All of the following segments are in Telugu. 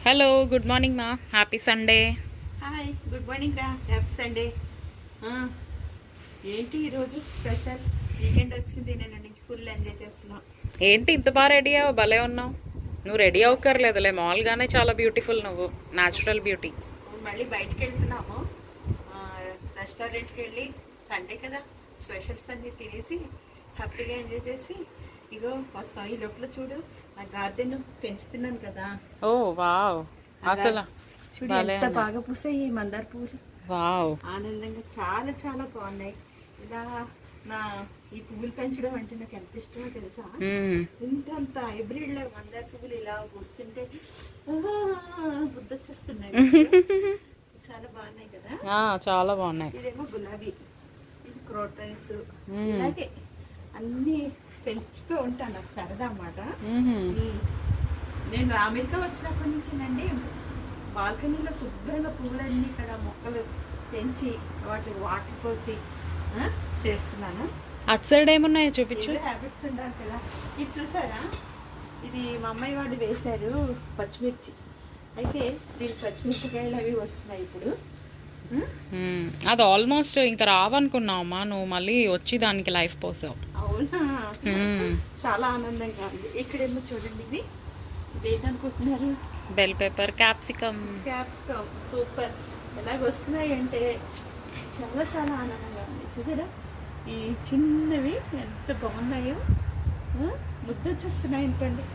హలో గుడ్ మార్నింగ్ మా happy Sunday. Hi good morning రా, హ్యాపీ సండే. ఏంటి ఈరోజు స్పెషల్? వీకెండ్ వచ్చింది, నేను నుంచి ఫుల్ ఎంజాయ్ చేస్తున్నా. ఏంటి ఇంత బాగా రెడీ అవ్వ, భలే ఉన్నావు. నువ్వు రెడీ అవ్వక్కర్లేదులే, మామూలుగానే చాలా బ్యూటిఫుల్, నువ్వు న్యాచురల్ బ్యూటీ. మళ్ళీ బయటకు వెళ్తున్నాము, రెస్టారెంట్కి వెళ్ళి సండే కదా స్పెషల్స్ అన్నీ తినేసి హ్యాపీగా ఎంజాయ్ చేసి ఇగో వస్తాం. ఈ లోపల చూడు, నా గార్డెన్ పెంచుతున్నాను కదా. ఓ వావ్, అసలు చూడు ఎంత బాగా పూసాయి ఈ మందార పువ్వులు. వావ్, ఆనందంగా చాలా చాలా బాగున్నాయి. ఇలా నా ఈ పువ్వులు పెంచడం అంటే నాకు ఎంత ఇష్టమో తెలుసా. ఇంత హైబ్రిడ్ లో మందార పువ్వులు ఇలా పూస్తుంటే బుద్ధొచ్చేస్తున్నాయి. చాలా బాగున్నాయి కదా. చాలా బాగున్నాయి. ఇదేమో గులాబీ, ఇది క్రోటన్స్, ఇలాగే అన్ని పెంచుతూ ఉంటాను, నాకు సరదా అన్నమాట. నేను అమెరికా వచ్చినప్పటి నుంచినండి బాల్కనీలో శుభ్రంగా పువ్వులన్నీ ఇక్కడ మొక్కలు పెంచి వాటికి వాటర్ పోసి చేస్తున్నాను. అటు సైడ్ ఏమున్నాయో చూపించు. హ్యాబిట్స్ ఉండాలి కదా. ఇది చూసారా, ఇది మా అమ్మాయి వాడు వేశారు పచ్చిమిర్చి. అయితే దీని పచ్చిమిర్చికాయలు అవి వస్తున్నాయి ఇప్పుడు. అది ఆల్మోస్ట్ ఇంకా రావనుకున్నావమ్మా, నువ్వు మళ్ళీ వచ్చి దానికి లైఫ్ పోసావు. అవునా, చాలా ఆనందంగా ఉంది. ఇక్కడేమో చూడండి, ఇవి ఇదేంటనుకుంటున్నారు? Bell pepper, capsicum. సూపర్. ఎలాగ వస్తున్నాయి అంటే చాలా చాలా ఆనందంగా ఉంది. చూసారా ఈ చిన్నవి ఎంత బాగున్నాయో, ముద్దొచ్చేస్తున్నాయి అనుకోండి.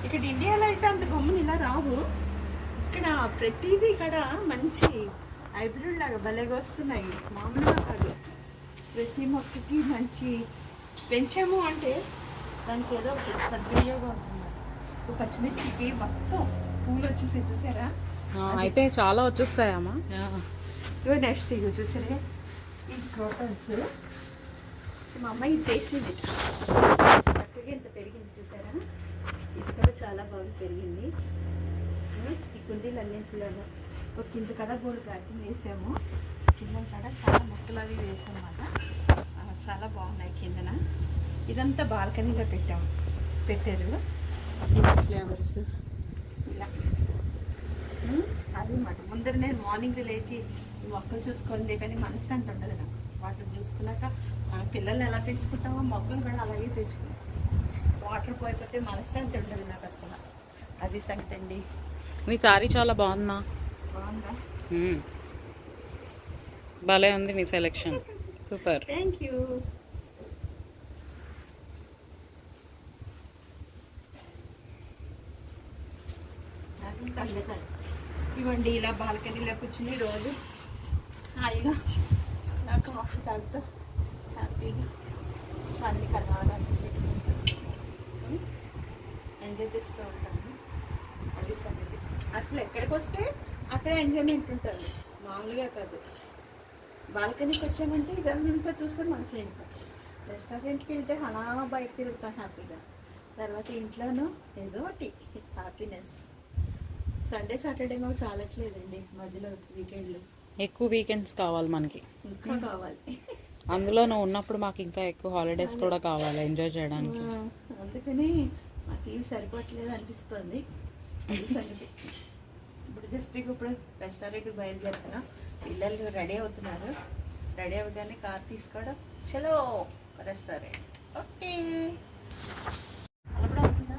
ఇక్కడ ఇండియాలో అయితే అంత గమ్మున ఇలా రావు, ఇక్కడ ప్రతిదీ ఇక్కడ మంచి హైబ్రిడ్ లాగా భలేగా వస్తున్నాయి, మామూలుగా కాదు. ప్రతి మొక్కకి మంచి పెంచాము అంటే దానికి ఏదో ఒక సద్వినియోగం ఉంటున్నారు. పచ్చిమిర్చికి మొత్తం పూలు వచ్చేసాయి చూసారా. అయితే చాలా వచ్చేస్తాయమ్మా. ఇవి నెక్స్ట్ ఇవి చూసారా, ఈ క్రోటన్స్ మా అమ్మాయి చేసింది చక్కగా ఇంత పెరిగింది చూసారా. ఇది కూడా చాలా బాగా పెరిగింది. ఈ కుండీలు అన్నింటిలోనూ ఒక కింద కడ గోల్డ్ ప్యాకింగ్ వేసాము, కింద కడ చాలా మొక్కలు అవి వేసాం అన్నమాట. చాలా బాగున్నాయి కిందన. ఇదంతా బాల్కనీలో పెట్టారు ఫ్లేవర్స్ ఇలా. అది మాట ముందర నేను మార్నింగ్ లేచి ఈ మొక్కలు చూసుకోండి, కానీ మనసు అంటే ఉండదు నాకు. వాటిని చూసుకున్నాక పిల్లల్ని ఎలా పెంచుకుంటామో మొక్కలు కూడా అలాగే పెంచుకుంటాం. వాటర్ పోయిపోతే మనసు అంటే ఉండదు నాకు అసలు. అది సంగతి అండి. మీ సారీ చాలా బాగుందా? బాగుందా? భలే ఉంది మీ సెలెక్షన్, సూపర్. Thank you. ఇవ్వండి, ఇలా బాల్కనీలో కూర్చుని రోజు హాయిగా నాకు కాఫీ తాగుతూ హ్యాపీగా సన్ని కలవాలని ఎంజాయ్ చేస్తూ ఉంటాను. అది సంగతి. అసలు ఎక్కడికి వస్తే అక్కడ ఎంజాయ్మెంట్ ఉంటుంది, మామూలుగా కాదు. బాల్కనీకి వచ్చామంటే ఇదంతా చూస్తే మనసు ఇంకా. రెస్టారెంట్కి వెళ్తే అలా బయట తిరుగుతాం హ్యాపీగా. తర్వాత ఇంట్లోనూ ఏదో ఒకటి హ్యాపీనెస్. సండే సాటర్డే మాకు చాలట్లేదండి, మధ్యలో వీకెండ్లు ఎక్కువ వీకెండ్స్ కావాలి మనకి, ఇంకా కావాలి. అందులో నువ్వు ఉన్నప్పుడు మాకు ఇంకా ఎక్కువ హాలిడేస్ కూడా కావాలి ఎంజాయ్ చేయడానికి. అందుకని మాకు ఇవి సరిపోవట్లేదు అనిపిస్తుంది. సంగతి. ఇప్పుడు జస్ట్ ఇప్పుడు రెస్టారెంట్కి బయలుదేరుతున్నా, పిల్లలు రెడీ అవుతున్నారు. రెడీ అవ్వగానే కార్ తీసుకోవడం, చలో రెస్టారెంట్. ఓకే, అలా కూడా అవుతుందా?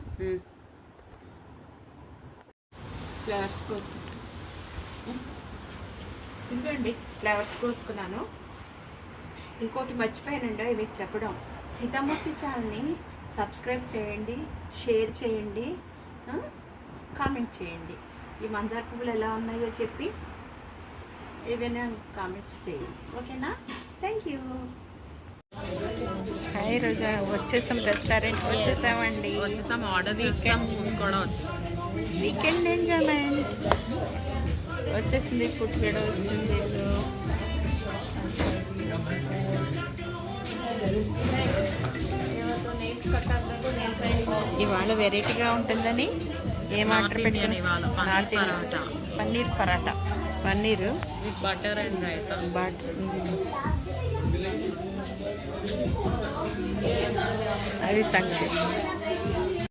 ఫ్లవర్స్ కోసుకుంటాను. ఇదిగోండి ఫ్లవర్స్ కోసుకున్నాను. ఇంకోటి మర్చిపోయానండి మీకు చెప్పడం, సీతామూర్తి ఛానల్ని సబ్స్క్రైబ్ చేయండి, షేర్ చేయండి, కామెంట్ చేయండి. ఈ మందార పువ్వులు ఎలా ఉన్నాయో చెప్పి ఏవైనా కామెంట్స్ చేయండి, ఓకేనా? Thank you. హాయ్ రోజా, వచ్చేసాం రెస్టారెంట్, వచ్చేసామండి. ఆర్డర్ చేసాం, కూడా వీకెండ్ ఎంజాయ్మెంట్ వచ్చేసింది. ఫుడ్ కూడా వస్తుంది. ఇవాళ వెరైటీగా ఉంటుందని ఏం ఆర్డర్ పెట్టాను? Paneer paratha, paneer butter and raita. అది సంగతి.